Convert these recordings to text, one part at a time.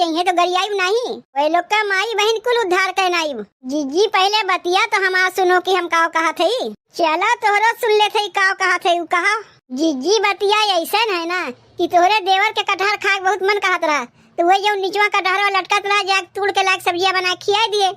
जाइए तो गरियाई नहीं। वे लोग का माई बहन कुल उद्धार करनाई। जीजी पहले बतिया तो हमारा सुनो कि हम काव कहा थे। चला तोहरो सुन ले थे काव कहा थे कहा। जीजी बतिया ऐसा है ना कि तोहरे देवर के कटहर खा बहुत मन कहत रहा, तो वही जो निचवा कटहर लटकत रहा जाग तोड़ के लाग सब्जियां बना खिया दिए।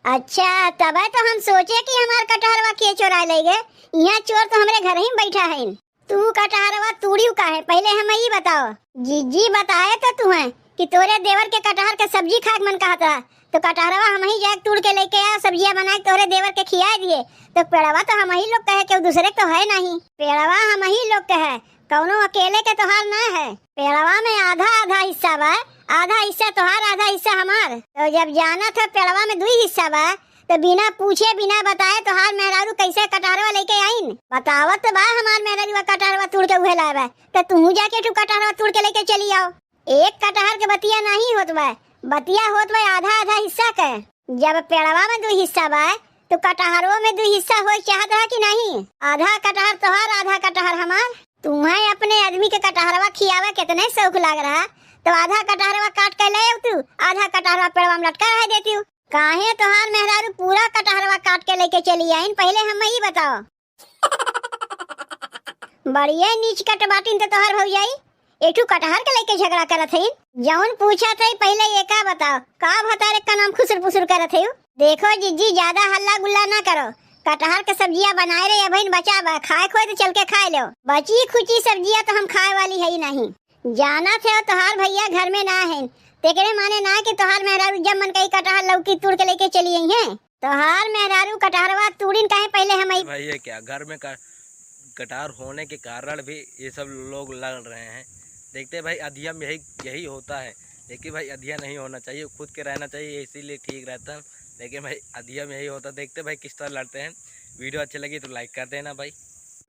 अच्छा तब तो हम सोचे कि हमार कटहरवा के चोरा ले गए। यहाँ चोर तो हमारे घर ही बैठा है। तू कटहरवा तूड़ियो का है पहले हम ही बताओ। जीजी बताए तो तुम्हें कि तोरे देवर के कटहर के सब्जी खाक मन कहत रहा, तो कटहरवा हम ही जाग तोड़ के लेके आया सब्जियां बना के तोरे देवर के खिया दिए। तो पेड़वा तो हम ही लोग कहे कि दूसरे तो है नहीं। पेड़वा हम ही लोग कहे कौनो अकेले के तोहार ना है। पेड़वा में आधा आधा हिस्सा बा, आधा हिस्सा तोहार आधा हिस्सा हमार। तो जब जाना था पेड़वा में 2 हिस्सा बा, तो बिना पूछे बिना बताए तोहार मेहरारू कैसे कटहरवा लेके आईन बतावत बा। हमार मेहरारू कटहरवा तोड़ के उहे लावे तो तू जाके तू कटहरवा तोड़ के लेके चली आओ। एक कटहर के बतिया नहीं होत बा, बतिया होत बा आधा आधा हिस्सा के। जब पेड़वा में 2 हिस्सा बा तो कटहरों में 2 हिस्सा हो चाहत रहा कि नहीं। आधा कटहर तोहार आधा कटहर हमार। तुम्हें अपने आदमी के कटहरवा खियावे कितने शौक लग रहा, तो आधा कटहरवा काट के ले तू, आधा कटहरवा पेड़वा में लटका रह देती हूँ। काहे तोहार मेहरारू पूरा कटहरवा काट के लेके चली आईन पहले हम ही बताओ। बढ़िया नीच कट बाटिन तो तोहार भौजाई एठू कटहर के लेके झगड़ा करत है। जौन पूछा थे पहले ये का बताओ का भतारे का नाम खुसुर फुसुर करत है। देखो जीजी ज्यादा हल्ला गुल्ला ना करो। कटहर के सब्जियां बनाए रहे बहन बचा बा, खाए खोए तो चल के खाए लो। बची खुची सब्जियां तो हम खाए वाली है ही नहीं। जाना थे तोहार भैया घर में ना है, तेकरे माने ना कि तोहार मेहरारू जब मन कही कटहर लौकी तोड़ के लेके चली आई है। तोहार मेहरारू कटहरवा तोड़िन काहे पहले हम ही। भाई ये क्या घर में कटहर होने के कारण भी ये सब लोग लड़ रहे हैं। देखते भाई अधिया में यही होता है, लेकिन भाई अधिया नहीं होना चाहिए, खुद के रहना चाहिए, इसीलिए ठीक रहता है। लेकिन भाई अधिया में यही होता। देखते भाई किस तरह लड़ते हैं। वीडियो अच्छी लगी तो लाइक कर देना भाई।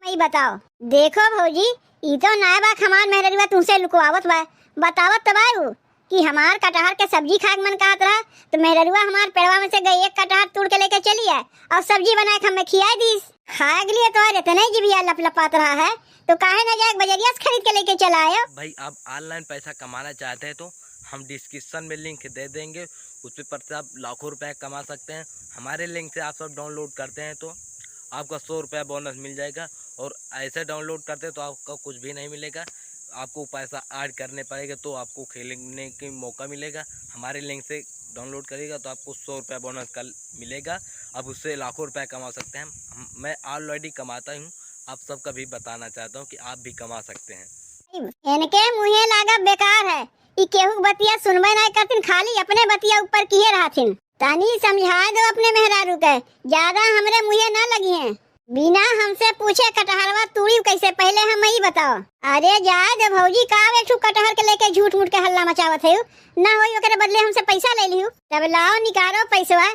मैं बताओ देखो भौजी ई तो नायबा हमार मेहरवा तुमसे लुकवावत बा। बतावत तबाऊ कि हमार कटहर के सब्जी खाक मन कहत रहा, तो मेहरवा हमार पेड़वा में से गई एक कटहर तोड़ के लेके चली है और सब्जी बना के हमें खिया दी। खाए के लिए तो इतना ही जीविया लपलपात रहा है, तो काहे ना जाके बजरिया से खरीद के लेके चला आयो। भाई आप ऑनलाइन पैसा कमाना चाहते हैं तो हम डिस्क्रिप्शन में लिंक दे देंगे, उस पर से आप लाखों रुपए कमा सकते हैं। हमारे लिंक से आप सब डाउनलोड करते हैं तो आपका 100 रुपया बोनस मिल जाएगा। और ऐसे डाउनलोड करते हैं तो आपका कुछ भी नहीं मिलेगा, आपको पैसा ऐड करने पड़ेगा तो आपको खेलने का मौका मिलेगा। हमारे लिंक से डाउनलोड करेगा तो आपको 100 रुपया बोनस कल मिलेगा। अब उससे लाखों रुपया कमा सकते हैं। मैं ऑलरेडी कमाता हूँ, आप सबका भी बताना चाहता हूँ कि आप भी कमा सकते हैं। इनके मुँहे लागा बेकार है, ई केहू बतिया सुनबे नहीं करतिन, खाली अपने बतिया ऊपर किए रहतिन। तनी समझा दो अपने मेहरारू के, ज्यादा हमरे मुँहे ना लगी हैं। बिना हमसे पूछे कटहरवा तूड़ी कैसे पहले हम ही बताओ। अरे जाए दे भौजी का बेठू कटहर के लेके झूठ मूठ के हल्ला मचावत है ना, होई ओकरे बदले हमसे पैसा ले लियो। तब लाओ निकालो पैसा।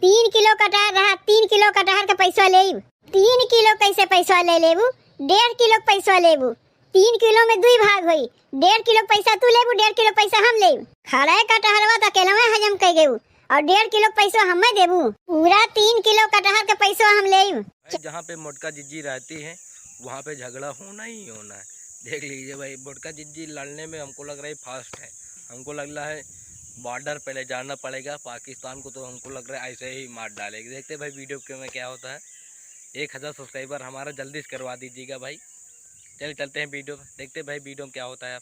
3 किलो कटहर रहा, 3 किलो कटहर के पैसा ले। 3 किलो कैसे पैसा ले लेबू, 1.5 किलो पैसा लेबू। 3 किलो में 2 भाग हुई, 1.5 किलो पैसा तू लेबू, 1.5 किलो पैसा हम लेबू। खड़े कटहरवा तो अकेला में हजम कर गेबू और 1.5 किलो पैसा हमें देबू। पूरा 3 किलो कटहर के पैसा हम लेबू। जहाँ पे मोटका जिज्जी रहती है वहाँ पे झगड़ा होना ही होना है। देख लीजिए भाई मोटका जिज्जी लड़ने में हमको लग रहा है फास्ट है। हमको लग रहा है बॉर्डर पहले जाना पड़ेगा पाकिस्तान को, तो हमको लग रहा है ऐसे ही मार डालेगी। देखते भाई वीडियो के में क्या होता है। 1000 सब्सक्राइबर हमारा जल्दी से करवा दीजिएगा भाई। चलते हैं वीडियो देखते भाई वीडियो में क्या होता है।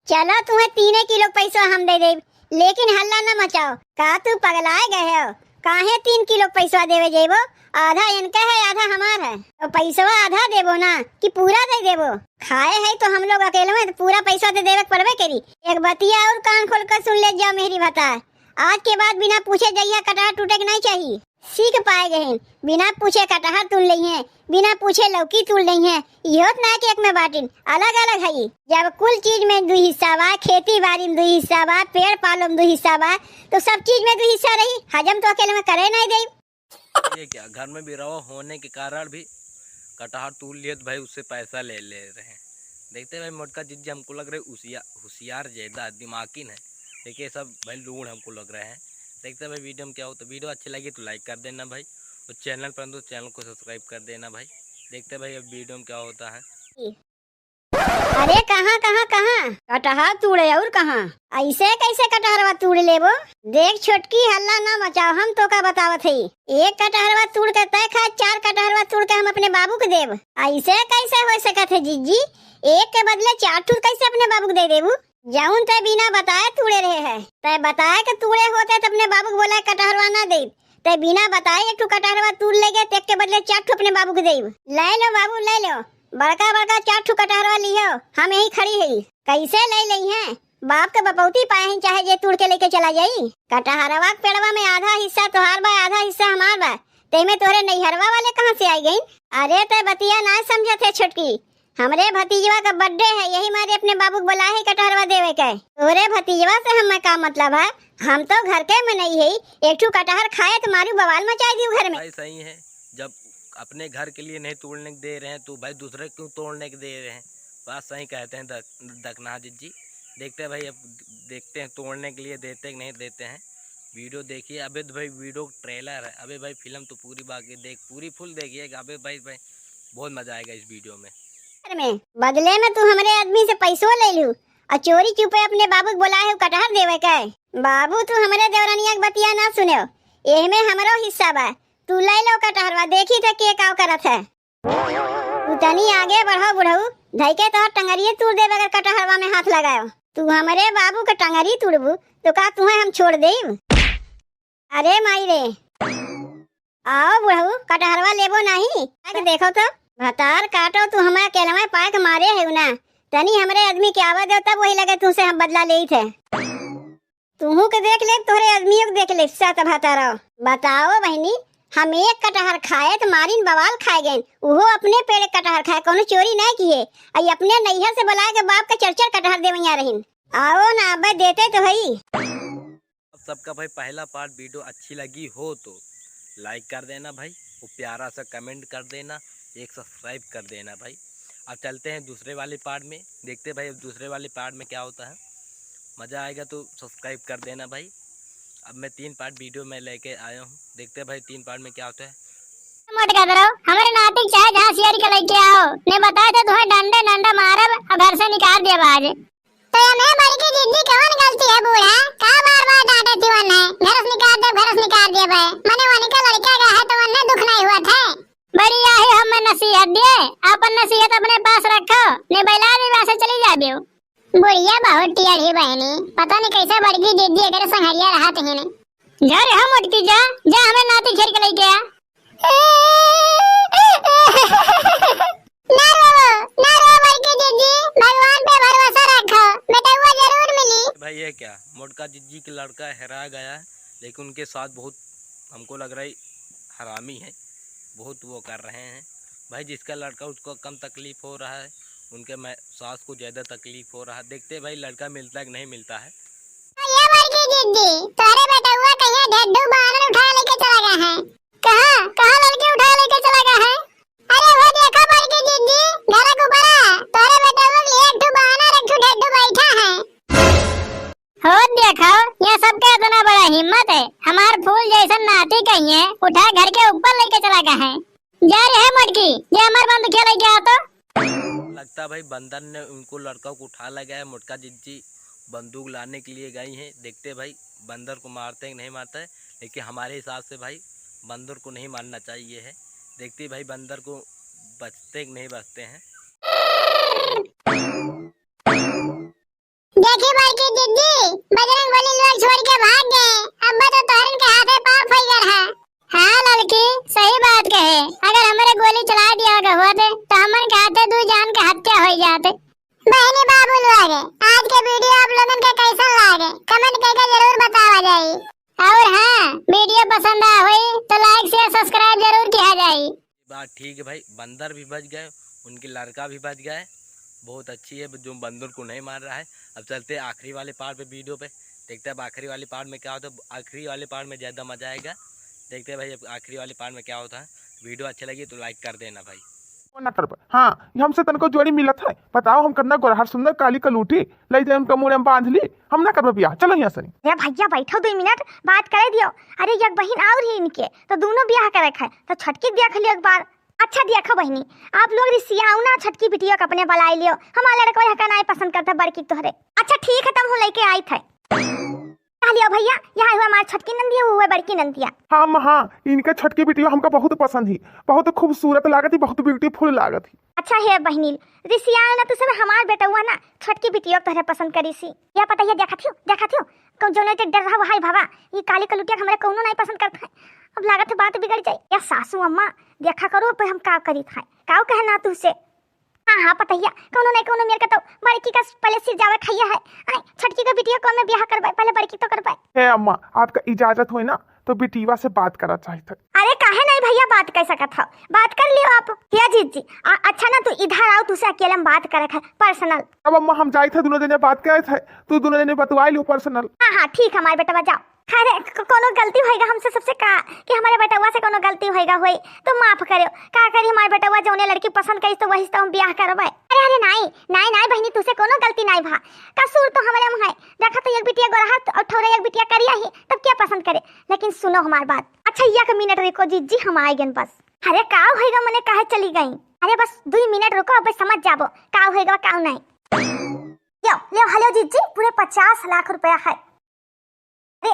चलो तुम्हें 3 किलो पैसा हम दे दे, लेकिन हल्ला न मचाओ। का तू पगलाए गए हो, काहे 3 किलो पैसा देवे जेबो। आधा इनका है आधा हमार है, तो पैसा आधा देबो ना कि पूरा दे देबो। खाए है तो हम लोग अकेले में, तो पूरा पैसा तो देवे पड़वे करी। एक बतिया और कान खोल कर सुन ले जाओ मेरी बता, आज के बाद बिना पूछे जइया कटहर टूटे के नहीं चाहिए। सीख पाए गए बिना पूछे कटहर तुल ली है, बिना पूछे लौकी तुल ली है। इहोत ना कि एक में बाटिन अलग अलग है। जब कुल चीज में 2 हिस्सा बा, खेती बाड़ी में 2 हिस्सा बा, पेड़ पालो में 2 हिस्सा बा, तो सब चीज में 2 हिस्सा रही। हजम तो अकेले में करे नहीं दे। ये क्या घर में बिरवा होने के कारण भी कटहर तूल लिए तो भाई उससे पैसा ले रहे हैं। देखते भाई मोटका जिज्जी हमको लग रहा है होशियार ज्यादा दिमागी है, देखिए सब भाई लूड़ हमको लग रहे हैं। देखते भाई वीडियो में क्या होता है। वीडियो अच्छी लगी तो लाइक कर देना भाई, और चैनल पर तो चैनल को सब्सक्राइब कर देना भाई। देखते भाई अब वीडियो में क्या होता है। अरे कहाँ कहाँ कहाँ कटहर तूड़े और कहाँ? ऐसे कैसे कटहरवा तूड़ लेबो? देख छोटकी, हल्ला ना मचाओ, हम तो का बतावत है। एक कटहरवा तूड़ के तय खा, 4 कटहरवा तूड़ के हम अपने बाबू को देब। ऐसे कैसे हो सकत है जीजी? एक के बदले 4 ठूर कैसे अपने बाबू को दे देबू? जाऊन तय बिना बताए तूड़े रहे है। तय बताए के तूड़े होते तो अपने बाबू को बोला कटहरवा ना दे। तय बिना बताए एक ठू कटहरवा तूड़ लेगे, तो एक के बदले 4 ठू अपने बाबू को देब। ले लो बाबू, ले लो, बड़का बड़का 4 ठू कटहरवा लियो, हम यही खड़ी है। कैसे ले लई है? बाप के बपौती पाए ही, चाहे जे तोड़ के लेके चला जाई। कटहरवा के पेड़वा में आधा हिस्सा तोहार बा, आधा हिस्सा हमार बा, तेमे तोरे नैहरवा वाले कहाँ से आई गई? अरे ते बतिया ना समझत है छोटकी, हमरे भतीजवा का बर्थडे है, यही मारे अपने बाबू को बुलाए है कटहरवा देवे के। तोरे भतीजवा से हमें का मतलब है? हम तो घर के में नहीं है, एक ठू कटहर खाए तो मारू बवाल मचाई दी घर में। भाई सही है, जब अपने घर के लिए नहीं तोड़ने दे रहे हैं तो भाई दूसरे क्यों तोड़ने के दे रहे हैं? बात सही कहते हैं दकना जी। देखते हैं भाई, अब देखते हैं तोड़ने के लिए देते हैं कि नहीं देते हैं। वीडियो देखिए। अबे तो भाई वीडियो ट्रेलर है, अबे भाई फिल्म तो पूरी बाकी देख, पूरी फुल देखिएगा। अबे भाई बहुत मजा आएगा इस वीडियो में। बदले में तू हमारे आदमी से पैसों ले लू और चोरी चुपे अपने बाबू को बुलाए है कटहर देवे के। बाबू तू हमारे देवरानिया के बतिया ना सुने, एह में हमरो हिस्सा बा, तू ले लो कटहरवा, देखी तो के काव करत है। तू तनी आगे बढ़ो बुढ़ऊ, धइके तो टंगरिए तोड़ देवे अगर कटहरवा में हाथ लगाओ। तू हमारे बाबू के टंगरी तोड़बू तो का तुम्हें हम छोड़ देब? अरे माई रे, आओ बुढ़ऊ, कटहरवा लेबो नहीं? आके देखो तो भतार काटो, तू हमारा केलवा पाक मारे है ना, तनी हमरे आदमी के आवा दो, तब वही लगे तुमसे हम बदला ले थे। तुहू के देख ले, तोहरे आदमियों को देख ले, साथ भतारो। बताओ बहनी, हम एक कटहर खाए तो मारिन बवाल खाए गए, वो अपने पेड़ कटहर खाए, कोनो चोरी नहीं किए। आई अपने नैहर से बुलाए के बाप के 4 कटहर देवैया रहीन। आओ ना अब देते तो भाई। सबका भाई पहला पार्ट वीडियो अच्छी लगी हो तो लाइक कर देना भाई, वो प्यारा सा कमेंट कर देना, एक सब्सक्राइब कर देना भाई। अब चलते हैं दूसरे वाले पार्ट में, देखते भाई अब दूसरे वाले पार्ट में क्या होता है। मज़ा आएगा तो सब्सक्राइब कर देना भाई। अब मैं 3 पार्ट वीडियो में लेके आया हूँ, देखते भाई 3 पार्ट में क्या होता है। मत कर रहो, हमारे नाती चाहे जहाँ शेयर के लेके आओ, ने बताया था तुम्हें डंडा मारब और घर से निकाल दिया बाज। तो ये मैं बड़ी की जिद्दी कौन गलती है बूढ़ा? का बार डांटे थी वन्ने, घर से निकाल दिया भाई। मने वाली का लड़का का है तो वन्ने दुख नहीं हुआ था। बढ़िया है, हमें नसीहत दिए, अपन नसीहत अपने पास रखो, ने बैला भी वैसे चली जाबियो। बुढ़िया बहुत टियाड़ी बहनी, पता नहीं कैसे बड़की दीदी अगर संघरिया रहा तही ने। जा रे हम उठती जा हमें नाती खेल के लेके आ। ना रो बड़की दीदी, भगवान पे भरोसा रखो, बेटा वो जरूर मिली। भाई ये क्या मोटका जिज्जी का लड़का हेरा गया है, लेकिन उनके साथ बहुत हमको लग रहा है हरामी है, बहुत वो कर रहे हैं भाई। जिसका लड़का उसको कम तकलीफ हो रहा है, उनके सास को ज्यादा तकलीफ हो रहा है। देखते भाई लड़का मिलता है कि नहीं मिलता है। ये बड़की जिद्दी तारे बेटा हुआ कहीं ढड्डू बानर उठा लेके चला गया है। कहां लड़के उठा लेके चला गया है? अरे वो देखो बड़की जिद्दी, घर के ऊपर तारे बेटा हुआ एक ठू बानर एक ठू ढड्डू बैठा है। हो देखो, ये सबका इतना बड़ा हिम्मत है, हमार फूल जैसा नाती कहीं है, उठा घर के ऊपर लेके चला गया है। जा रहे है मटकी, ये हमार बंद खेल गया तो लगता भाई बंदर ने उनको लड़का को उठा लगा है। मोटका जिज्जी बंदूक लाने के लिए गई हैं, देखते भाई बंदर को मारते हैं कि नहीं मारता है। लेकिन हमारे हिसाब से भाई बंदर को नहीं मारना चाहिए है। देखते भाई बंदर को बचते कि नहीं बचते हैं। देखिए भाई की जिद्दी, बजरंग बली लोग छोड़ के भाग गए, अब तो तोरन के हाथे पांव फैल गया है। हाँ लड़की सही बात कहे, अगर हमारे गोली चला दिया हुआ थे तो हमन कहते 2 जान के हत्या हो जाते। बहनी बाबू लोग, आज के वीडियो आप लोगों के कैसा लगे कमेंट करके जरूर बतावा जाए। और हाँ, वीडियो पसंद आ हुई तो लाइक शेयर सब्सक्राइब जरूर किया जाए। बात ठीक है भाई, बंदर भी बच गए, उनके लड़का भी बच गए, बहुत अच्छी है जो बंदर को नहीं मार रहा है। अब चलते हैं आखिरी वाले पार्ट पे वीडियो पे, देखते हैं अब आखिरी वाले पार्ट में क्या होता है। आखिरी वाले पार्ट में ज़्यादा मजा आएगा, देखते हैं भाई अब आखिरी वाले पार्ट में क्या होता है। वीडियो अच्छी लगी तो लाइक कर देना भाई। ना कर हाँ, हमसे तनको जोड़ी मिलत है, बताओ हम करना गोरहर सुंदर काली कलूठी ले जाए उनका मुंह में बांध ली, हम ना करबे बियाह। चलो यहाँ से। ये भैया बैठो 2 मिनट बात करे दियो। अरे एक बहन और ही इनके तो दोनों ब्याह करे है, तो छटकी देख लियो एक बार। अच्छा देखो बहनी, आप लोग रिसियाऊ ना छटकी बिटिया के अपने बुलाई लियो, हमारा लड़का यहाँ का नहीं पसंद करता बड़की तोहरे। अच्छा ठीक है, तब हम लेके आई थे। कहा लियो भैया, यहाँ हुआ हमारी छटकी नंदिया, वो हुआ बड़की नंदिया। हाँ अम्मा हाँ, इनके छटकी बिटिया हमका बहुत पसंद ही, बहुत खूबसूरत लागत ही, बहुत ब्यूटीफुल लागत ही। अच्छा है बहनी, रिसियाऊ ना तो सब हमार बेटा हुआ ना छटकी बिटिया तोहरे पसंद करी सी। या पता है देखा थियो कौन जो नहीं डर रहा भाई बाबा, ये काली कलुटिया हमारे कौनो नहीं पसंद करता है। अब लागत है बात बिगड़ जाए। या सासू अम्मा देखा करो पे हम का करी था, काव कहना तुझसे। हाँ पतैया, कौनो नहीं कौनो मेरे का तो बड़की का पहले सिर जावे खैया है, छटकी का बिटिया को मैं ब्याह करवाए, पहले बड़की तो करवाए। हे अम्मा, आपका इजाजत हो ना तो बिटिया से बात करा चाहिए था। अरे काहे नहीं भैया, बात कर सकत हो, बात कर लियो आप। क्या जीत जी अच्छा ना तू इधर आओ, तुझसे अकेले में बात करे है पर्सनल। अब अम्मा हम जाए थे, दोनों जने बात करे थे, तू दोनों जने बतवा लियो पर्सनल। हाँ ठीक हमारे बेटा जाओ। अरे कोनो गलती होएगा हमसे सबसे का कि हमारे बेटवा से कोनो गलती होएगा होई तो माफ करियो। का करी हमारे बेटवा जौने लड़की पसंद करी तो वही तो हम ब्याह करवाए। अरे नहीं बहनी, तुझसे कोनो गलती नहीं भा, कसूर तो हमारे में है। देखा तो एक बिटिया गोरहा और ठौरा एक बिटिया करिया ही, तब क्या पसंद करे। लेकिन सुनो हमारी बात। अच्छा एक मिनट रुको जीजी, हम आएंगे बस। अरे का होएगा, मने काहे चली गई। अरे बस 2 मिनट रुको, अब समझ जाबो का होएगा का नहीं। ले हेलो जीजी, पूरे 50 लाख रुपया है। अरे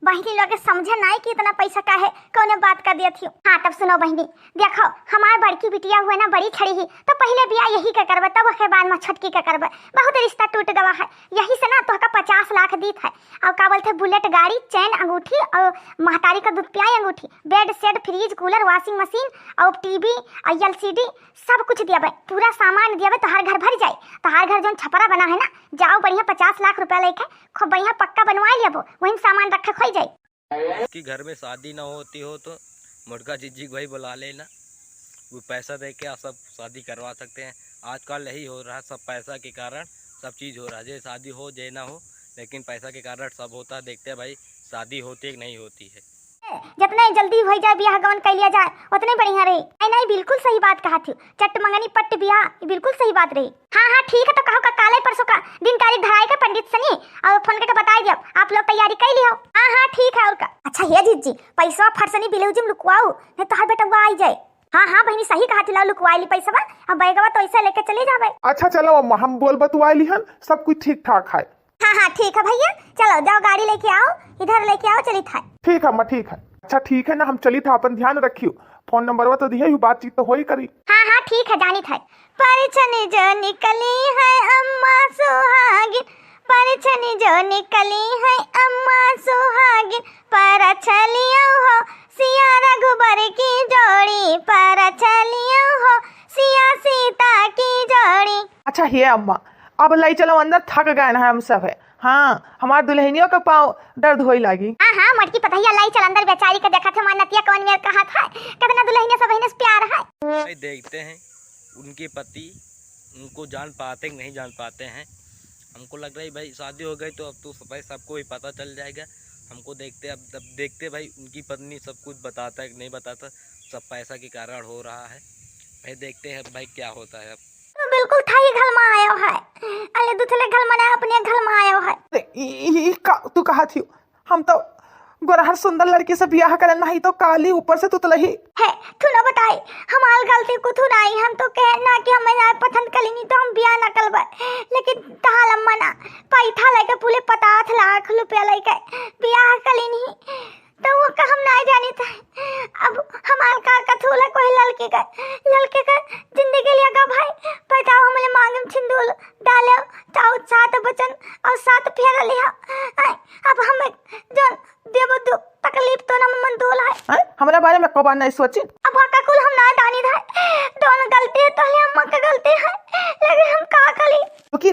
बहनी लोग समझे नहीं कि इतना पैसा का है, कौन बात कर दिया थी। हाँ तब सुनो बहनी, देखो हमारे बड़की बिटिया हुए ना बड़ी छड़ी ही, तो पहले बिया यही का करबे, तब उसके बाद में छटकी का करबे। बहुत रिश्ता टूट गवा है, यही से ना तो का 50 लाख दी है। और का बोलते बुलेट गाड़ी, चैन, अंगूठी और महतारी का दूध पियाई अंगूठी, bed set, fridge, cooler, washing machine और टीवी और LCD सब कुछ दिया, पूरा सामान दिया, तो हर घर भर जाए। तो हर घर जो छपरा बना है ना, जाओ बढ़िया 50 लाख रुपया लेके खूब बढ़िया पक्का बनवा लिया, वही सामान रखे खोई जाए। कि घर में शादी ना होती हो तो मुर्गा जीजी भाई बुला लेना, वो पैसा दे के आप सब शादी करवा सकते हैं। आजकल यही हो रहा है, सब पैसा के कारण सब चीज़ हो रहा है। जे शादी हो जे ना हो, लेकिन पैसा के कारण सब होता है। देखते हैं भाई शादी होती है कि नहीं होती है। जितना जल्दी हो जाए ब्याह गवन कर लिया जाए उतने बढ़िया रही। नहीं बिल्कुल सही बात कहा थी, चट मंगनी पट्ट ब्याह, बिल्कुल सही बात रही। हाँ ठीक है, तो कहो का काले परसों का दिन तारीख धराए का पंडित सनी और फोन करके बता दियो, आप लोग तैयारी कर लियो। हाँ ठीक है। और का अच्छा है जीजी, पैसा फरसनी बिलौजी लुकवाओ, नहीं तो हर बेटा वो आई जाए। हाँ बहनी सही कहा थी, लुकवाई ली पैसा, अब बैगवा तो ऐसे लेके चले जावे। अच्छा चलो अम्मा, हम बोल बतवा ली हन, सब कुछ ठीक ठाक है। हाँ ठीक है भैया, चलो जाओ गाड़ी लेके आओ, इधर लेके आओ, चली था। ठीक है अम्मा, ठीक है। अच्छा ठीक है ना, हम चली था, अपन ध्यान रखियो, फोन नंबर तो दिया, बातचीत तो हो ही करी। हाँ ठीक है, जानी था। परछनी जो निकली है अम्मा सुहागिन, परछनी जो निकली है अम्मा सुहागिन, पर चलियो हो सिया रघुबर की जोड़ी, पर चलियो हो सिया सीता की जोड़ी। अच्छा है अम्मा, अब लाई चलो अंदर, थक गए ना हम सब है। हाँ हमारे दुल्हनियों का पाँव दर्द होई लगी। हाँ मटकी पतैया लाई चल अंदर, बेचारी का देखा था हमारी नतिया कौन मेरे कहा था, कितना दुल्हनिया सब बहने से प्यार है। भाई देखते हैं उनके पति उनको जान पाते कि नहीं जान पाते हैं। हमको लग रहा है भाई शादी हो गई तो अब तो भाई सबको ही पता चल जाएगा। हमको देखते अब देखते भाई उनकी पत्नी सब कुछ बताता है कि नहीं बताता, सब पैसा के कारण हो रहा है। भाई देखते हैं भाई क्या होता है। अब तो बिल्कुल थाई घर में आयो है, अरे दूसरे घर में अपने घर में आयो है। तू कहा थी हम तो गोरहर सुंदर लड़की से ब्याह करना नहीं तो काली ऊपर से तुतलही है। तू ना बताई हमार गलती कुछ नहीं, हम तो कहना कि हमें ना पसंद कली नहीं तो हम ब्याह न करवाए, लेकिन तहाल अम्मा ना पैसा लेके पूरे 50 लाख रुपया लेके ब्याह कली नहीं, तो वो का हम नहीं जानी था। अब हमार का कथूला कोई लड़के का जिंदगी लिया का भाई, बताओ हमले मांगे सिंदूर डाले चाउ 7 बचन और 7 फेरा लिया। अब हमें जो देवो दो तकलीफ तो ना मन दोला है। हमारे बारे में कबार नहीं सोची। अब का कुल हम ना जानी था, दोनों गलती है तो अम्मा का गलती है, लेकिन हम का कली। रुकी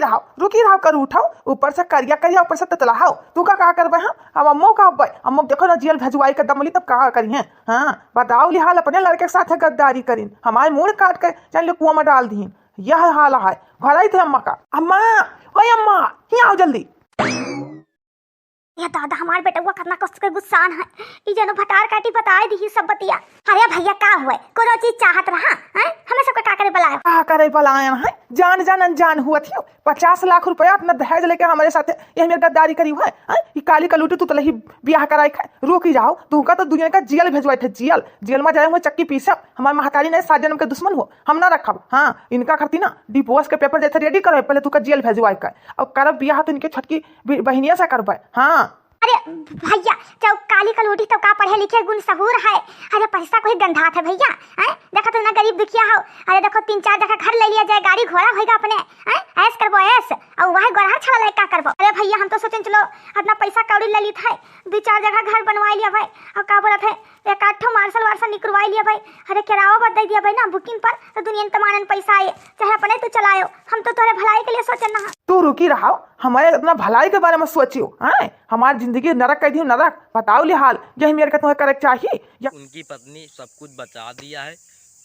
रहो कर उठाओ, ऊपर से करिया ऊपर से ततलाओ। तू का करबे हम? अब अम्मो का अब्बे अम्मो देखो ना जेल भेजवाई के दमली तब का करी हैं। हाँ बताओ लिहाल अपने लड़के के साथ गद्दारी करीन, हमारे मुंह काट कर चल कुआं में डाल दीन। यह हाल है। घर आई थे अम्मा का, अम्मा ओए अम्मा ही आओ जल्दी। या दादा हमार बेटवा कितना कष्ट के गुस्सान है ई जनो भटार काटी बताए दी सब बतिया। अरे भैया का हुए कोनो चीज चाहत रहा हैं हमें सबके का करे बुलायो। का करे पलायन है जान जान अनजान हुआ थी 50 लाख रुपया अपना दहेज लेके हमारे साथ यही मेरे गद्दारी करी हुआ है ये काली कलूटी तू तो लही ब्याह कराई है रोक ही जाओ तू का तो दुनिया का जेल भेजवाए थे जेल में जाए हुए चक्की पीसब हमारे महतारी ने 7 जन्म के दुश्मन हो हम ना रखब। हाँ इनका करती ना डिवोर्स के पेपर जैसे रेडी करो पहले तू का जेल भेजवाए का अब करब ब्याह तो इनके छटकी बहनिया से करबे। हाँ अरे भैया जब काली कलूटी तो का पढ़े लिखे गुण सहूर है। अरे पैसा कोई गंधात है भैया हैं देखा तो ना गरीब दुखिया हो। अरे देखो 3-4 जगह घर ले लिया जाए गाड़ी घोड़ा होगा अपने हैं ऐस करबो ऐस और वह गोरहर छड़ा ले का करबो। अरे भैया हम तो सोचें चलो अपना पैसा कौड़ी ले ली था 2-4 जगह घर बनवा लिया भाई और का बोला था एक आठ मार्शल वार्सल निकलवा लिया भाई। अरे किराया बद दे दिया भाई ना बुकिंग पर तो दुनिया में मानन पैसा आए चाहे अपने तो चलायो हम तो तुम्हारे भलाई के लिए सोचे ना। तू रुकी रहा हमारे अपना भलाई के बारे में सोचियो हैं हमारी जिंदगी नरक कह दी नरक बताओ ले हाल यही मेरे को तुम्हें करे चाहिए या उनकी पत्नी सब कुछ बचा दिया है।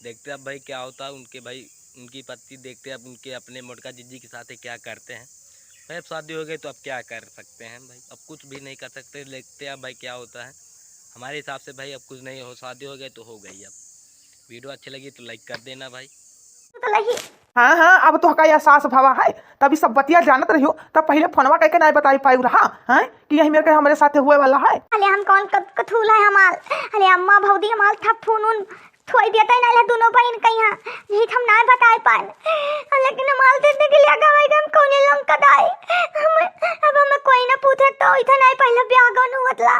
देखते अब भाई क्या होता है उनके भाई उनकी पत्नी देखते अब उनके अपने मोटका जीजी के साथ क्या करते हैं भाई। अब शादी हो गई तो अब क्या कर सकते हैं भाई अब कुछ भी नहीं कर सकते। देखते हैं भाई क्या होता है हमारे हिसाब से भाई अब कुछ नहीं हो शादी हो गई तो हो गई। अब वीडियो अच्छी लगी तो लाइक कर देना भाई। तो लगी हाँ हाँ अब तो का एहसास भवा है तभी सब बतिया जानत रहियो तब पहले फोनवा कह के नहीं बताई पाई रहा हैं कि यही मेरे हमारे साथ हुए वाला है। अरे हम कौन कथूल है हमार। अरे अम्मा भौदी हमार थप फोन थोड़ी देता ही ना दोनों बहन कहीं नहीं हम ना बताए पाए लेकिन हमार देने के लिए गवाई हम कौन लंग कदाई अब हमें कोई ना पूछे तो इतना नहीं पहले ब्याह गन हुआ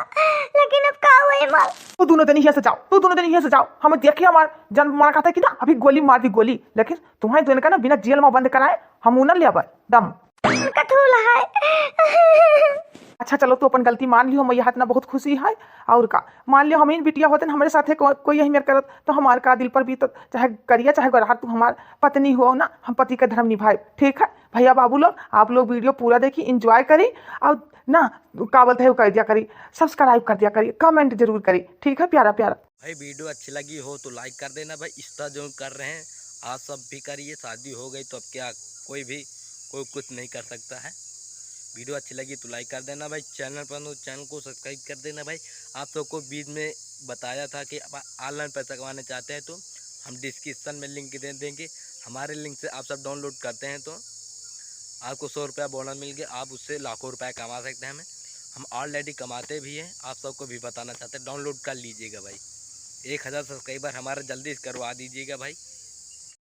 लेकिन अब का हुए माल तू दोनों दिन यहाँ से जाओ तू दोनों दिन यहाँ से जाओ हम देखिए हमार जन्म मार खाता कि ना अभी गोली मार दी गोली लेकिन तुम्हारे दोनों का ना बिना जेल में बंद कराए हम उन्हें ले दम कथूल है। अच्छा चलो तो अपन गलती मान लियो मैया हाथ ना बहुत खुशी है और का मान लियो हम इन बिटिया होते ना हमारे साथ कोई यही मेरे करत तो हमारे का दिल पर भी तो चाहे करिए चाहे गरहार तू हमार पत्नी हो ना हम पति का धर्म निभाए ठीक है। भैया बाबू लोग आप लोग वीडियो पूरा देखी इंजॉय करी और ना का बोलते है कर दिया करी सब्सक्राइब कर दिया करी कमेंट जरूर करी ठीक है प्यारा प्यारा। भाई वीडियो अच्छी लगी हो तो लाइक कर देना भाई। इस्ता जो कर रहे हैं आप सब भी करिए। शादी हो गई तो अब क्या कोई कुछ नहीं कर सकता है। वीडियो अच्छी लगी तो लाइक कर देना भाई। चैनल पर हो चैनल को सब्सक्राइब कर देना भाई। आप सबको बीच में बताया था कि ऑनलाइन पैसा कमाना चाहते हैं तो हम डिस्क्रिप्शन में लिंक दे देंगे। हमारे लिंक से आप सब डाउनलोड करते हैं तो आपको 100 रुपया बोनस मिल गया आप उससे लाखों रुपया कमा सकते हैं। हम ऑलरेडी कमाते भी हैं आप सबको भी बताना चाहते हैं। डाउनलोड कर लीजिएगा भाई। 1000 सब्सक्राइबर हमारा जल्दी करवा दीजिएगा भाई।